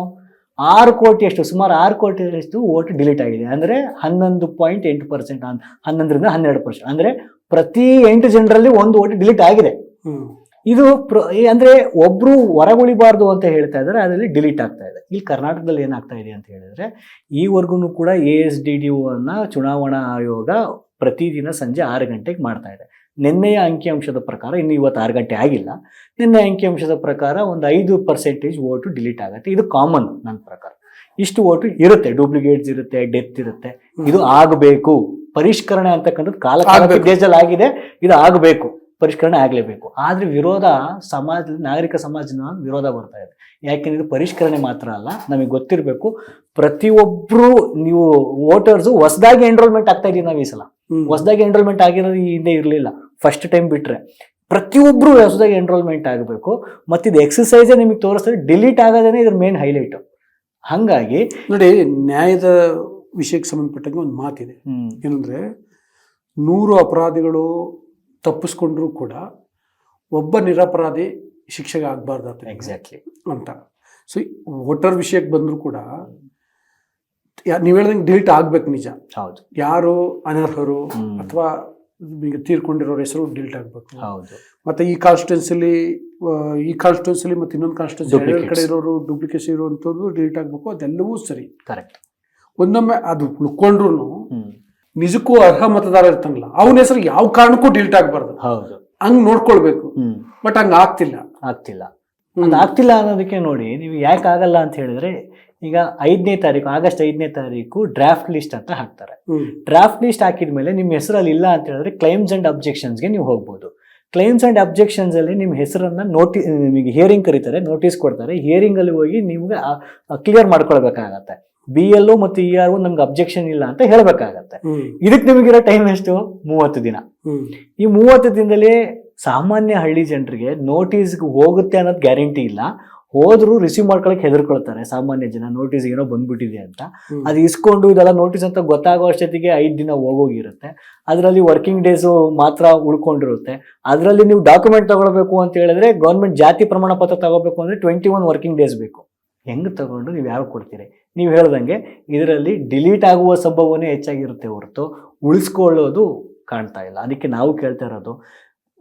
Speaker 1: 6 ಕೋಟಿ ಅಷ್ಟು, ಸುಮಾರು 6 ಕೋಟಿ ಅಷ್ಟು ಓಟ್ ಡಿಲೀಟ್ ಆಗಿದೆ. ಅಂದರೆ 11.8%, 11ರಿಂದ 12%. ಅಂದರೆ ಪ್ರತಿ 8 ಜನರಲ್ಲಿ 1 ಓಟ್ ಡಿಲೀಟ್ ಆಗಿದೆ. ಇದು ಅಂದ್ರೆ ಒಬ್ರು ಹೊರಗುಳಿಬಾರ್ದು ಅಂತ ಹೇಳ್ತಾ ಇದ್ದಾರೆ, ಅದರಲ್ಲಿ ಡಿಲೀಟ್ ಆಗ್ತಾ ಇದೆ. ಇಲ್ಲಿ ಕರ್ನಾಟಕದಲ್ಲಿ ಏನಾಗ್ತಾ ಇದೆ ಅಂತ ಹೇಳಿದ್ರೆ ಈವರೆಗೂ ಕೂಡ ASDDO ಅನ್ನ ಚುನಾವಣಾ ಆಯೋಗ ಪ್ರತಿದಿನ ಸಂಜೆ 6 ಗಂಟೆಗೆ ಮಾಡ್ತಾ ಇದೆ. ನಿನ್ನೆಯ ಅಂಕಿಅಂಶದ ಪ್ರಕಾರ, ಇನ್ನು ಇವತ್ತು 6 ಗಂಟೆ ಆಗಿಲ್ಲ, ನಿನ್ನೆ ಅಂಕಿಅಂಶದ ಪ್ರಕಾರ ಒಂದು 5% ಓಟು ಡಿಲೀಟ್ ಆಗುತ್ತೆ. ಇದು ಕಾಮನ್ ನನ್ನ ಪ್ರಕಾರ. ಇಷ್ಟು ಓಟು ಇರುತ್ತೆ, ಡೂಪ್ಲಿಕೇಟ್ಸ್ ಇರುತ್ತೆ, ಡೆತ್ ಇರುತ್ತೆ. ಇದು ಆಗಬೇಕು, ಪರಿಷ್ಕರಣೆ ಅಂತಕ್ಕಂಥದ್ದು ಕಾಲಕ್ಕೆ ದೇಶದಲ್ಲಿ ಆಗಿದೆ, ಇದು ಆಗಬೇಕು, ಪರಿಷ್ಕರಣೆ ಆಗಲೇಬೇಕು. ಆದರೆ ವಿರೋಧ ನಾಗರಿಕ ಸಮಾಜದ ವಿರೋಧ ಬರ್ತಾ ಇದೆ. ಯಾಕೆಂದ್ರೆ ಇದು ಪರಿಷ್ಕರಣೆ ಮಾತ್ರ ಅಲ್ಲ, ನಮಗೆ ಗೊತ್ತಿರಬೇಕು, ಪ್ರತಿಯೊಬ್ಬರು ನೀವು ವೋಟರ್ಸು ಹೊಸದಾಗಿ ಎನ್ರೋಲ್ಮೆಂಟ್ ಆಗ್ತಾ ಇದೀವಿ ನಾವು ಈ ಸಲ. ಹೊಸದಾಗಿ ಎನ್ರೋಲ್ಮೆಂಟ್ ಆಗಿರೋದು ಈ ಹಿಂದೆ ಇರಲಿಲ್ಲ, ಫಸ್ಟ್ ಟೈಮ್ ಬಿಟ್ರೆ. ಪ್ರತಿಯೊಬ್ಬರು ಹೊಸದಾಗಿ ಎನ್ರೋಲ್ಮೆಂಟ್ ಆಗಬೇಕು. ಮತ್ತು ಇದು ಎಕ್ಸಸೈಸೇ ನಿಮಗೆ ತೋರಿಸ್ತಾರೆ, ಡಿಲೀಟ್ ಆಗೋದೇನೆ ಇದ್ರ ಮೇನ್ ಹೈಲೈಟು. ಹಾಗಾಗಿ
Speaker 2: ನೋಡಿ, ನ್ಯಾಯದ ವಿಷಯಕ್ಕೆ ಸಂಬಂಧಪಟ್ಟಂಗೆ ಒಂದು ಮಾತಿದೆ, ಏನಂದ್ರೆ 100 ಅಪರಾಧಿಗಳು ತಪ್ಪಿಸ್ಕೊಂಡ್ರು ಕೂಡ ಒಬ್ಬ ನಿರಪರಾಧಿ ಶಿಕ್ಷೆಗೆ ಆಗ್ಬಾರ್ದು
Speaker 1: ಎಕ್ಸಾಕ್ಟ್ಲಿ ಅಂತ.
Speaker 2: ಸೊ ವೋಟರ್ ವಿಷಯಕ್ಕೆ ಬಂದ್ರು ಕೂಡ ನೀವು ಹೇಳ್ದಂಗೆ ಡಿಲೀಟ್ ಆಗ್ಬೇಕು, ನಿಜ.
Speaker 1: ಹೌದು.
Speaker 2: ಯಾರು ಅನರ್ಹರು ಅಥವಾ ಈಗ ತೀರ್ಕೊಂಡಿರೋರ ಹೆಸರು ಡಿಲೀಟ್ ಆಗ್ಬೇಕು.
Speaker 1: ಹೌದು.
Speaker 2: ಮತ್ತೆ ಈ ಕಾನ್ಸ್ಟಿಟ್ಯೂನ್ಸಿಲಿ ಮತ್ತೆ ಇನ್ನೊಂದು ಕಾನ್ಸ್ಟಿಟ್ಯೂನ್ಸಿ ಕಡೆ ಇರೋರು ಡೂಪ್ಲಿಕೇಸಿ ಇರುವಂತದ್ದು ಡಿಲೀಟ್ ಆಗ್ಬೇಕು. ಅದೆಲ್ಲವೂ ಸರಿ,
Speaker 1: ಕರೆಕ್ಟ್.
Speaker 2: ಒಂದೊಮ್ಮೆ ಅದು ಉಳ್ಕೊಂಡ್ರು ನಿಜಕ್ಕೂ ಅರ್ಹ ಮತದಾರ ಇರ್ತಾನಲ್ಲ, ಅವನ ಹೆಸರು ಯಾವ ಕಾರಣಕ್ಕೂ ಡಿಲೀಟ್ ಆಗ್ಬಾರ್ದು.
Speaker 1: ಹೌದು,
Speaker 2: ಹಂಗ್ ನೋಡ್ಕೊಳ್ಬೇಕು. ಬಟ್ ಹಂಗ ಆಗ್ತಿಲ್ಲ
Speaker 1: ಆಗ್ತಿಲ್ಲ ಅನ್ನೋದಕ್ಕೆ ನೋಡಿ, ನೀವು ಯಾಕೆ ಆಗಲ್ಲ ಅಂತ ಹೇಳಿದ್ರೆ, ಈಗ 5ನೇ ತಾರೀಕು, ಆಗಸ್ಟ್ 5ನೇ ತಾರೀಕು ಡ್ರಾಫ್ಟ್ ಲಿಸ್ಟ್ ಅಂತ ಹಾಕ್ತಾರೆ. ಡ್ರಾಫ್ಟ್ ಲಿಸ್ಟ್ ಹಾಕಿದ್ಮೇಲೆ ನಿಮ್ಮ ಹೆಸರಲ್ಲಿ ಇಲ್ಲ ಅಂತ ಹೇಳಿದ್ರೆ ಕ್ಲೈಮ್ಸ್ ಅಂಡ್ ಅಬ್ಜೆಕ್ಷನ್ಸ್ಗೆ ನೀವು ಹೋಗ್ಬೋದು. ಕ್ಲೈಮ್ಸ್ ಅಂಡ್ ಅಬ್ಜೆಕ್ಷನ್ಸ್ ಅಲ್ಲಿ ನಿಮ್ಮ ಹೆಸರನ್ನ ನಿಮಗೆ ಹಿಯರಿಂಗ್ ಕರೀತಾರೆ, ನೋಟಿಸ್ ಕೊಡ್ತಾರೆ. ಹಿಯರಿಂಗ್ ಅಲ್ಲಿ ಹೋಗಿ ನಿಮ್ಗೆ ಕ್ಲಿಯರ್ ಮಾಡ್ಕೊಳ್ಬೇಕಾಗತ್ತೆ. BLO ಮತ್ತು ERO ನಮ್ಗೆ ಅಬ್ಜೆಕ್ಷನ್ ಇಲ್ಲ ಅಂತ ಹೇಳ್ಬೇಕಾಗತ್ತೆ. ಇದಕ್ಕೆ ನಿಮಗಿರೋ ಟೈಮ್ ಎಷ್ಟು? 30 ದಿನ. ಈ 30 ದಿನದಲ್ಲಿ ಸಾಮಾನ್ಯ ಹಳ್ಳಿ ಜನರಿಗೆ ನೋಟಿಸ್ ಹೋಗುತ್ತೆ ಅನ್ನೋದು ಗ್ಯಾರಂಟಿ ಇಲ್ಲ. ಹೋದ್ರು ರಿಸೀವ್ ಮಾಡ್ಕೊಳಕ್ ಹೆದರ್ಕೊಳ್ತಾರೆ ಸಾಮಾನ್ಯ ಜನ, ನೋಟಿಸ್ ಏನೋ ಬಂದ್ಬಿಟ್ಟಿದೆ ಅಂತ. ಅದು ಇಸ್ಕೊಂಡು ಇದೆಲ್ಲ ನೋಟಿಸ್ ಅಂತ ಗೊತ್ತಾಗೋ ಅಷ್ಟೊತ್ತಿಗೆ 5 ದಿನ ಹೋಗೋಗಿರುತ್ತೆ. ಅದರಲ್ಲಿ ವರ್ಕಿಂಗ್ ಡೇಸು ಮಾತ್ರ ಉಳ್ಕೊಂಡಿರುತ್ತೆ. ಅದರಲ್ಲಿ ನೀವು ಡಾಕ್ಯುಮೆಂಟ್ ತಗೊಳ್ಬೇಕು ಅಂತ ಹೇಳಿದ್ರೆ, ಗೌರ್ಮೆಂಟ್ ಜಾತಿ ಪ್ರಮಾಣ ಪತ್ರ ತಗೋಬೇಕು ಅಂದ್ರೆ 21 ವರ್ಕಿಂಗ್ ಡೇಸ್ ಬೇಕು. ಹೆಂಗ್ ತಗೊಂಡು ನೀವು ಯಾವಾಗ ಕೊಡ್ತೀರಿ? ನೀವು ಹೇಳ್ದಂಗೆ ಇದರಲ್ಲಿ ಡಿಲೀಟ್ ಆಗುವ ಸಂಭವನೆ ಹೆಚ್ಚಾಗಿರುತ್ತೆ ಹೊರತು ಉಳಿಸ್ಕೊಳ್ಳೋದು ಕಾಣ್ತಾ ಇಲ್ಲ. ಅದಕ್ಕೆ ನಾವು ಕೇಳ್ತಾ ಇರೋದು,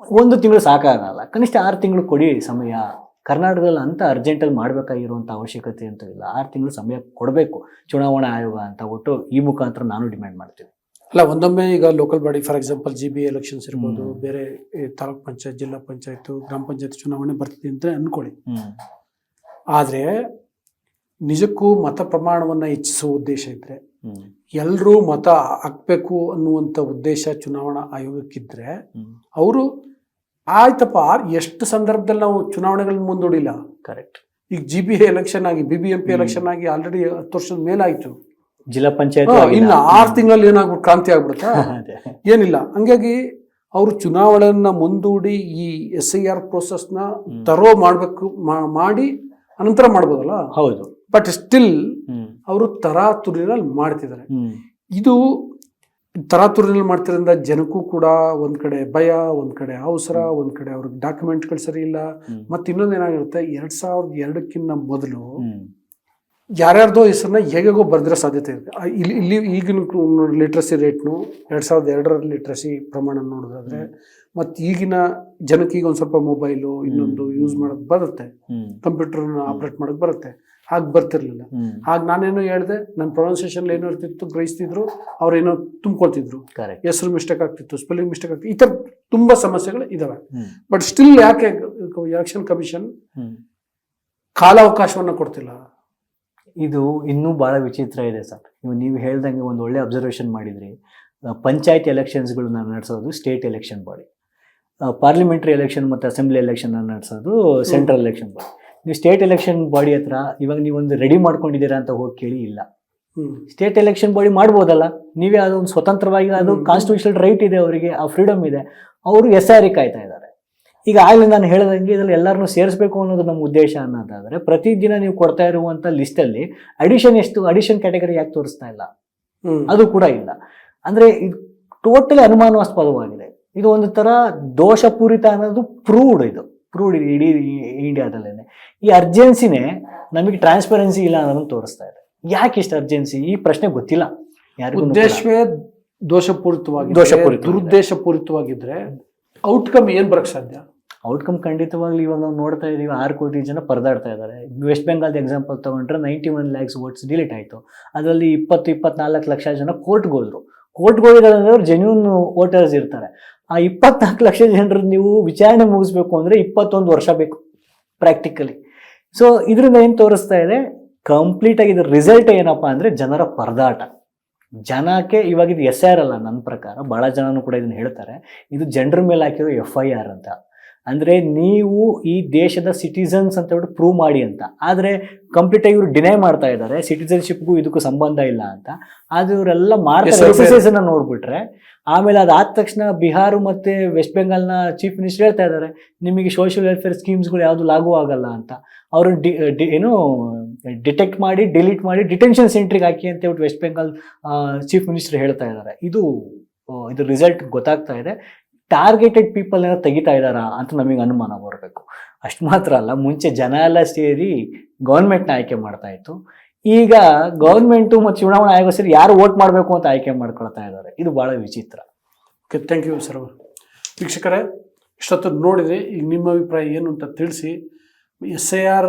Speaker 1: 1 ತಿಂಗಳು ಸಾಕಾಗಲ್ಲ, ಕನಿಷ್ಠ 6 ತಿಂಗಳು ಕೊಡಿ ಸಮಯ. ಕರ್ನಾಟಕದಲ್ಲಿ ಅಂತ ಅರ್ಜೆಂಟಲ್ಲಿ ಮಾಡಬೇಕಾಗಿರುವಂಥ ಅವಶ್ಯಕತೆ ಅಂತೂ ಇಲ್ಲ. 6 ತಿಂಗಳು ಸಮಯ ಕೊಡಬೇಕು ಚುನಾವಣಾ ಆಯೋಗ ಅಂತ ಒಟ್ಟು ಈ ಮುಖಾಂತರ ನಾನು ಡಿಮ್ಯಾಂಡ್ ಮಾಡ್ತೀನಿ.
Speaker 2: ಅಲ್ಲ, ಒಂದೊಮ್ಮೆ ಈಗ local body, for example GB elections ಇರ್ಬೋದು, ಬೇರೆ ತಾಲೂಕ್ ಪಂಚಾಯತ್, ಜಿಲ್ಲಾ ಪಂಚಾಯತ್, ಗ್ರಾಮ ಪಂಚಾಯತ್ ಚುನಾವಣೆ ಬರ್ತಿದೆ ಅಂತ ಅನ್ಕೊಳ್ಳಿ. ಆದರೆ ನಿಜಕ್ಕೂ ಮತ ಪ್ರಮಾಣವನ್ನ ಹೆಚ್ಚಿಸುವ ಉದ್ದೇಶ ಇದ್ರೆ, ಎಲ್ಲರೂ ಮತ ಹಾಕ್ಬೇಕು ಅನ್ನುವಂಥ ಉದ್ದೇಶ ಚುನಾವಣಾ ಆಯೋಗಕ್ಕಿದ್ರೆ, ಅವರು ಆಯ್ತಪ್ಪ, ಎಷ್ಟು ಸಂದರ್ಭದಲ್ಲಿ ನಾವು ಚುನಾವಣೆಗಳನ್ನ ಮುಂದೂಡಿಲ್ಲ.
Speaker 1: ಕರೆಕ್ಟ್.
Speaker 2: ಈಗ GB ಎಲೆಕ್ಷನ್ ಆಗಿ, BBMP ಎಲೆಕ್ಷನ್ ಆಗಿ ಆಲ್ರೆಡಿ 10 ವರ್ಷದ ಮೇಲಾಯ್ತು.
Speaker 1: ಜಿಲ್ಲಾ ಪಂಚಾಯತ್
Speaker 2: ಇನ್ನು 6 ತಿಂಗಳಲ್ಲಿ ಏನಾಗ್ಬಿಟ್ಟು ಕ್ರಾಂತಿ ಆಗ್ಬಿಡುತ್ತಾ? ಏನಿಲ್ಲ. ಹಂಗಾಗಿ ಅವರು ಚುನಾವಣೆಯನ್ನ ಮುಂದೂಡಿ ಈ SIR ಪ್ರೋಸೆಸ್ನ ತರೋ ಮಾಡ್ಬೇಕು, ಮಾಡಿ ಅನಂತರ ಮಾಡ್ಬೋದಲ್ಲ.
Speaker 1: ಹೌದು.
Speaker 2: ಬಟ್ ಸ್ಟಿಲ್ ಅವರು ತರಾತುರಿನಲ್ಲಿ ಮಾಡ್ತಿದ್ದಾರೆ. ಇದು ತರಾತುರಿನಲ್ಲಿ ಮಾಡ್ತಿರೋದ್ರಿಂದ ಜನಕ್ಕೂ ಕೂಡ ಒಂದ್ ಕಡೆ ಭಯ, ಒಂದ್ ಕಡೆ ಅವಸರ, ಒಂದ್ ಕಡೆ ಅವ್ರಿಗೆ ಡಾಕ್ಯುಮೆಂಟ್ಗಳು ಸರಿ ಇಲ್ಲ. ಮತ್ತೆ ಇನ್ನೊಂದೇನಾಗಿರುತ್ತೆ, 2002ಕ್ಕಿಂತ ಮೊದಲು ಯಾರ್ಯಾರ್ದೋ ಹೆಸರನ್ನ ಹೇಗೋ ಬರ್ದಿರೋ ಸಾಧ್ಯತೆ ಇದೆ. ಇಲ್ಲಿ ಈಗಿನ ಲಿಟ್ರಸಿ ರೇಟ್ನು 2002ರ ಲಿಟ್ರಸಿ ಪ್ರಮಾಣ ನೋಡಿದ್ರೆ, ಮತ್ತು ಈಗಿನ ಜನಕ್ಕೆ ಈಗ ಒಂದು ಸ್ವಲ್ಪ ಮೊಬೈಲು ಇನ್ನೊಂದು ಯೂಸ್ ಮಾಡೋದು ಬರುತ್ತೆ, ಕಂಪ್ಯೂಟರ್ನ ಆಪ್ರೇಟ್ ಮಾಡೋದು ಬರುತ್ತೆ. ಹಾಗೆ ಬರ್ತಿರ್ಲಿಲ್ಲ. ಹಾಗೆ ನಾನೇನೋ ಹೇಳಿದೆ, ನನ್ನ ಪ್ರೊನೌನ್ಸಿಯೇಷನ್ ಏನೋ ಇರ್ತಿತ್ತು, ಗ್ರಹಿಸ್ತಿದ್ರು, ಅವ್ರೇನೋ ತುಂಬ್ಕೊಳ್ತಿದ್ರು, ಹೆಸರು ಮಿಸ್ಟೇಕ್ ಆಗ್ತಿತ್ತು, ಸ್ಪೆಲ್ಲಿಂಗ್ ಮಿಸ್ಟೇಕ್ ಆಗ್ತಿತ್ತು. ಈ ಥರ ತುಂಬಾ ಸಮಸ್ಯೆಗಳು ಇದಾವೆ. ಬಟ್ ಸ್ಟಿಲ್ ಯಾಕೆ ಎಲೆಕ್ಷನ್ ಕಮಿಷನ್ ಕಾಲಾವಕಾಶವನ್ನ ಕೊಡ್ತಿಲ್ಲ?
Speaker 1: ಇದು ಇನ್ನೂ ಬಹಳ ವಿಚಿತ್ರ ಇದೆ ಸರ್. ನೀವು ಹೇಳ್ದಂಗೆ ಒಂದು ಒಳ್ಳೆ ಅಬ್ಸರ್ವೇಷನ್ ಮಾಡಿದ್ರಿ. ಪಂಚಾಯತ್ ಎಲೆಕ್ಷನ್ಸ್ಗಳನ್ನ ನಡೆಸೋದು state election body, parliamentary election ಮತ್ತು ಅಸೆಂಬ್ಲಿ ಎಲೆಕ್ಷನ್ ನಡೆಸೋದು ಸೆಂಟ್ರಲ್ ಎಲೆಕ್ಷನ್ ಬಾಡಿ. ನೀವು ಸ್ಟೇಟ್ ಎಲೆಕ್ಷನ್ ಬಾಡಿ ಹತ್ರ ಇವಾಗ ನೀವೊಂದು ರೆಡಿ ಮಾಡ್ಕೊಂಡಿದ್ದೀರಾ ಅಂತ ಹೋಗಿ ಕೇಳಿ, ಇಲ್ಲ. ಸ್ಟೇಟ್ ಎಲೆಕ್ಷನ್ ಬಾಡಿ ಮಾಡ್ಬೋದಲ್ಲ, ನೀವೇ ಅದೊಂದು ಸ್ವತಂತ್ರವಾಗಿ, ಅದು ಕಾನ್ಸ್ಟಿಟ್ಯೂಷನಲ್ ರೈಟ್ ಇದೆ ಅವರಿಗೆ, ಆ ಫ್ರೀಡಮ್ ಇದೆ. ಅವರು SIR ಕಾಯ್ತಾ ಇದ್ದಾರೆ. ಈಗ ಆಗಲೇ ನಾನು ಹೇಳ್ದಂಗೆ ಇದರಲ್ಲಿ ಎಲ್ಲರನ್ನೂ ಸೇರಿಸಬೇಕು ಅನ್ನೋದು ನಮ್ಮ ಉದ್ದೇಶ ಅನ್ನೋದಾದರೆ, ಪ್ರತಿದಿನ ನೀವು ಕೊಡ್ತಾ ಇರುವಂಥ ಲಿಸ್ಟಲ್ಲಿ ಅಡಿಷನ್ ಕ್ಯಾಟಗರಿ ಯಾಕೆ ತೋರಿಸ್ತಾ ಇಲ್ಲ? ಅದು ಕೂಡ ಇಲ್ಲ. ಅಂದರೆ ಇದು ಟೋಟಲಿ ಅನುಮಾನಾಸ್ಪದವಾಗಿದೆ. ಇದು ಒಂದು ಥರ ದೋಷಪೂರಿತ ಅನ್ನೋದು ಪ್ರೂವ್ಡ್ ಇಡೀ ಇಂಡಿಯಾದಲ್ಲೇ. ಈ ಅರ್ಜೆನ್ಸಿನೇ ನಮಗೆ ಟ್ರಾನ್ಸ್ಪರೆನ್ಸಿ ಇಲ್ಲ ಅನ್ನೋದನ್ನು ತೋರಿಸ್ತಾ ಇದೆ. ಯಾಕೆ ಇಷ್ಟು ಅರ್ಜೆನ್ಸಿ? ಈ ಪ್ರಶ್ನೆ ಗೊತ್ತಿಲ್ಲ ಯಾರಿಗೂ.
Speaker 2: ಉದ್ದೇಶವೇ ದುರುದ್ದೇಶಪೂರಿತವಾಗಿದ್ರೆ ಔಟ್ಕಮ್ ಏನ್ ಬರಕ್ ಸಾಧ್ಯ?
Speaker 1: ಔಟ್ಕಮ್ ಖಂಡಿತವಾಗ್ಲಿ ಇವಾಗ ನಾವು ನೋಡ್ತಾ ಇದೀವಿ, 6 ಕೋಟಿ ಜನ ಪರದಾಡ್ತಾ ಇದ್ದಾರೆ. ವೆಸ್ಟ್ ಬೆಂಗಾಲ್ ಎಕ್ಸಾಂಪಲ್ ತಗೊಂಡ್ರೆ 91 lakhs votes ಡಿಲೀಟ್ ಆಯಿತು. ಅದರಲ್ಲಿ 24 ಲಕ್ಷ ಜನ ಕೋರ್ಟ್ಗೆ ಹೋದ್ರು. ಹೋಗಿದ್ದಾರೆ ಜೆನ್ಯೂನ್ ವೋಟರ್ಸ್ ಇರ್ತಾರೆ. ಆ 24 ಲಕ್ಷ ಜನರು ನೀವು ವಿಚಾರಣೆ ಮುಗಿಸ್ಬೇಕು ಅಂದರೆ 21 ವರ್ಷ ಬೇಕು ಪ್ರಾಕ್ಟಿಕಲಿ. ಸೊ ಇದರಿಂದ ಏನು ತೋರಿಸ್ತಾ ಇದೆ, ಕಂಪ್ಲೀಟ್ ಆಗಿ ಇದ್ರ ರಿಸಲ್ಟ್ ಏನಪ್ಪ ಅಂದರೆ ಜನರ ಪರದಾಟ. ಜನಕ್ಕೆ ಇವಾಗ ಇದು SIR ಅಲ್ಲ, ನನ್ನ ಪ್ರಕಾರ ಭಾಳ ಜನನು ಕೂಡ ಇದನ್ನು ಹೇಳ್ತಾರೆ, ಇದು ಜನರ ಮೇಲೆ ಹಾಕಿರೋ FIR ಅಂತ. ಅಂದರೆ ನೀವು ಈ ದೇಶದ ಸಿಟಿಸನ್ಸ್ ಅಂತ ಹೇಳ್ಬಿಟ್ಟು ಪ್ರೂವ್ ಮಾಡಿ ಅಂತ. ಆದರೆ ಕಂಪ್ಲೀಟಾಗಿ ಇವರು ಡಿನೈ ಮಾಡ್ತಾ ಇದ್ದಾರೆ, ಸಿಟಿಸನ್ಶಿಪ್ಗೂ ಇದಕ್ಕೂ ಸಂಬಂಧ ಇಲ್ಲ ಅಂತ. ಅದು ಇವರೆಲ್ಲ ಮಾಡ್ತಾರೆ ಎಕ್ಸಸೈಸನ್ನು ನೋಡ್ಬಿಟ್ರೆ. ಆಮೇಲೆ ಅದಾದ ತಕ್ಷಣ ಬಿಹಾರ ಮತ್ತು ವೆಸ್ಟ್ ಬೆಂಗಾಲ್ನ ಚೀಫ್ ಮಿನಿಸ್ಟರ್ ಹೇಳ್ತಾ ಇದ್ದಾರೆ, ನಿಮಗೆ ಸೋಷಿಯಲ್ ವೆಲ್ಫೇರ್ ಸ್ಕೀಮ್ಸ್ಗಳು ಯಾವುದು ಲಾಗೂ ಆಗಲ್ಲ ಅಂತ. ಅವರು ಡಿಟೆಕ್ಟ್ ಮಾಡಿ ಡಿಲೀಟ್ ಮಾಡಿ ಡಿಟೆನ್ಷನ್ ಸೆಂಟ್ರಿಗೆ ಹಾಕಿ ಅಂತ ಹೇಳ್ಬಿಟ್ಟು ವೆಸ್ಟ್ ಬೆಂಗಾಲ್ ಚೀಫ್ ಮಿನಿಸ್ಟರ್ ಹೇಳ್ತಾ ಇದ್ದಾರೆ. ಇದು ರಿಸಲ್ಟ್ ಗೊತ್ತಾಗ್ತಾ ಇದೆ. ಟಾರ್ಗೆಟೆಡ್ ಪೀಪಲ್ ಏನೋ ತೆಗಿತಾ ಇದ್ದಾರಾ ಅಂತ ನಮಗೆ ಅನುಮಾನ ಬರಬೇಕು. ಅಷ್ಟು ಮಾತ್ರ ಅಲ್ಲ, ಮುಂಚೆ ಜನ ಎಲ್ಲ ಸೇರಿ ಗೌರ್ಮೆಂಟ್ನ ಆಯ್ಕೆ ಮಾಡ್ತಾ ಇತ್ತು. ಈಗ ಗೌರ್ಮೆಂಟು ಮತ್ತು ಚುನಾವಣಾ ಆಯೋಗ ಸೇರಿ ಯಾರು ವೋಟ್ ಮಾಡಬೇಕು ಅಂತ ಆಯ್ಕೆ ಮಾಡ್ಕೊಳ್ತಾ ಇದ್ದಾರೆ. ಇದು ಬಹಳ ವಿಚಿತ್ರ.
Speaker 2: Okay, thank you sir. ವೀಕ್ಷಕರೇ, ಇಷ್ಟೊತ್ತು ನೋಡಿದರೆ ಈಗ ನಿಮ್ಮ ಅಭಿಪ್ರಾಯ ಏನು ಅಂತ ತಿಳಿಸಿ. SIR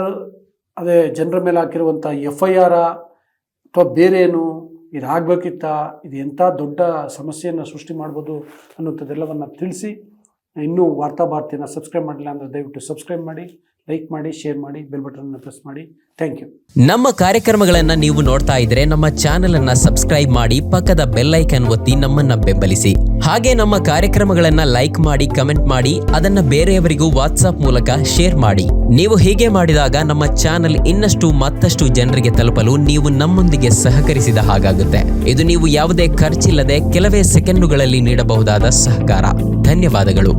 Speaker 2: ಅದೇ ಜನರ ಮೇಲೆ ಹಾಕಿರುವಂಥ FIR ಅಥವಾ ಬೇರೆ ಏನು ಇದಾಗಬೇಕಿತ್ತ, ಇದು ಎಂಥ ದೊಡ್ಡ ಸಮಸ್ಯೆಯನ್ನು ಸೃಷ್ಟಿ ಮಾಡ್ಬೋದು ಅನ್ನೋಂಥದ್ದೆಲ್ಲವನ್ನು ತಿಳಿಸಿ. ಇನ್ನೂ ವಾರ್ತಾ ಭಾರತಿಯನ್ನು ಸಬ್ಸ್ಕ್ರೈಬ್ ಮಾಡಿಲ್ಲ ಅಂದರೆ ದಯವಿಟ್ಟು ಸಬ್ಸ್ಕ್ರೈಬ್ ಮಾಡಿ, ಲೈಕ್ ಮಾಡಿ, ಶೇರ್ ಮಾಡಿ, ಬೆಲ್ ಬಟನ್ ಪ್ರೆಸ್ ಮಾಡಿ. Thank you.
Speaker 3: ನಮ್ಮ ಕಾರ್ಯಕ್ರಮಗಳನ್ನು ನೀವು ನೋಡ್ತಾ ಇದ್ರೆ ನಮ್ಮ ಚಾನೆಲ್ ಅನ್ನ ಸಬ್ಸ್ಕ್ರೈಬ್ ಮಾಡಿ, ಪಕ್ಕದ ಬೆಲ್ ಐಕನ್ ಒತ್ತಿ ನಮ್ಮನ್ನ ಬೆಂಬಲಿಸಿ. ಹಾಗೆ ನಮ್ಮ ಕಾರ್ಯಕ್ರಮಗಳನ್ನ ಲೈಕ್ ಮಾಡಿ, ಕಮೆಂಟ್ ಮಾಡಿ, ಅದನ್ನ ಬೇರೆಯವರಿಗೂ ವಾಟ್ಸ್ಆಪ್ ಮೂಲಕ ಶೇರ್ ಮಾಡಿ. ನೀವು ಹೀಗೆ ಮಾಡಿದಾಗ ನಮ್ಮ ಚಾನೆಲ್ ಮತ್ತಷ್ಟು ಜನರಿಗೆ ತಲುಪಲು ನೀವು ನಮ್ಮೊಂದಿಗೆ ಸಹಕರಿಸಿದ ಹಾಗಾಗುತ್ತೆ. ಇದು ನೀವು ಯಾವುದೇ ಖರ್ಚಿಲ್ಲದೆ ಕೆಲವೇ ಸೆಕೆಂಡುಗಳಲ್ಲಿ ನೀಡಬಹುದಾದ ಸಹಕಾರ. ಧನ್ಯವಾದಗಳು.